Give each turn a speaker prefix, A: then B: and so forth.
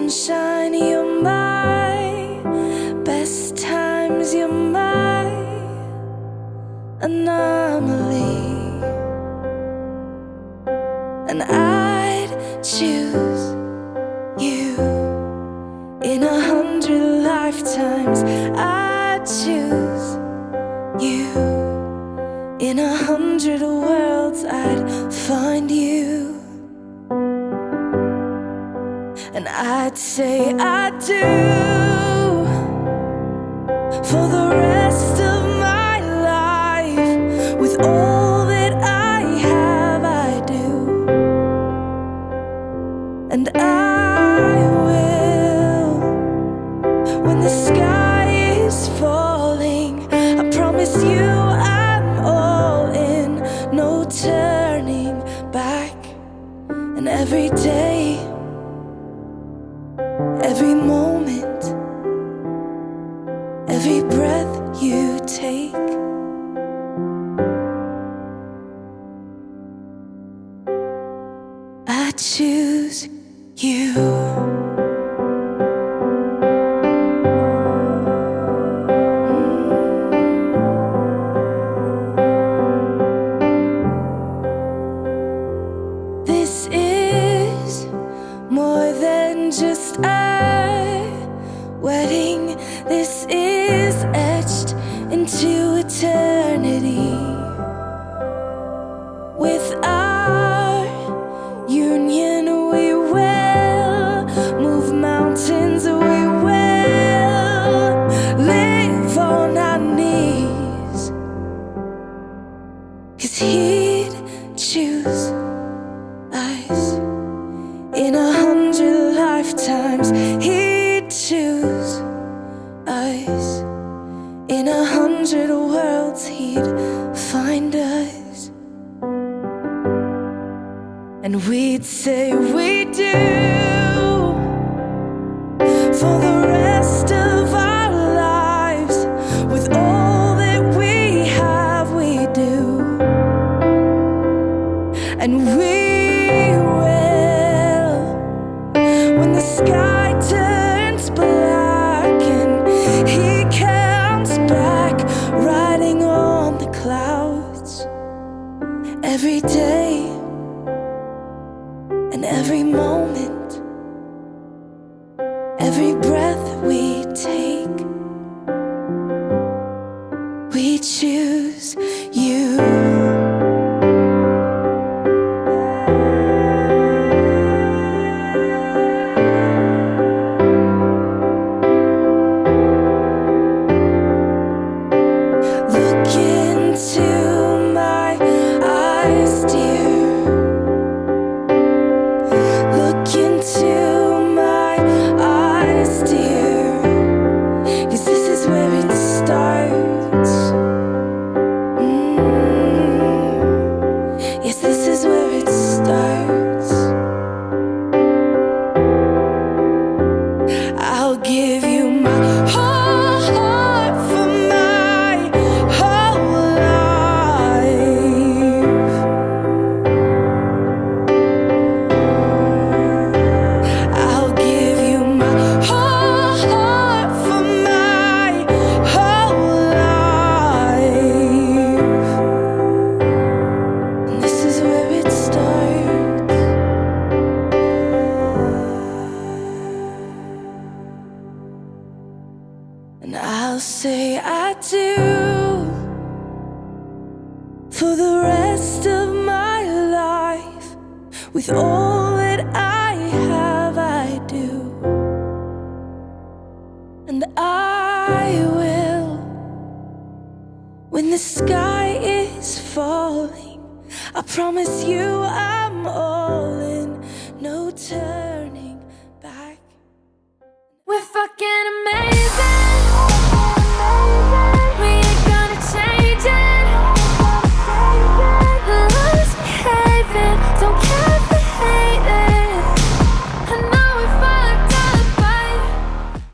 A: sunshine, you're my best times, you're my anomaly. And I'd choose you in 100 lifetimes. I'd choose you in 100 worlds. I'd find you, and I'd say I do for the rest of my life. With all that I have, I do. And I will, when the sky is falling, I promise you I'm all in, no turning back. And every day, every moment, every breath you take, I choose you. This is more than just a wedding. This is etched into eternity. With our union, we will move mountains. We will live on our knees, 'cause he'd choose us in 100 lifetimes. He'd choose us in 100 worlds. He'd find us, and we'd say we do for the rest of our lives. With all that we have, we do. And we will, when the sky turns black and he comes back riding on the clouds. Every day and every moment, every breath we take, we choose you. Look into my eyes, dear. Look into my eyes, dear. 'Cause this is where it starts. Yes, this is where it starts. I'll give you my whole heart for my whole life. I'll give you my whole heart for my whole life. And this is where it starts. And I'll say I do for the rest of my life. With all that I have, I do. And I will, when the sky is falling, I promise you I'm all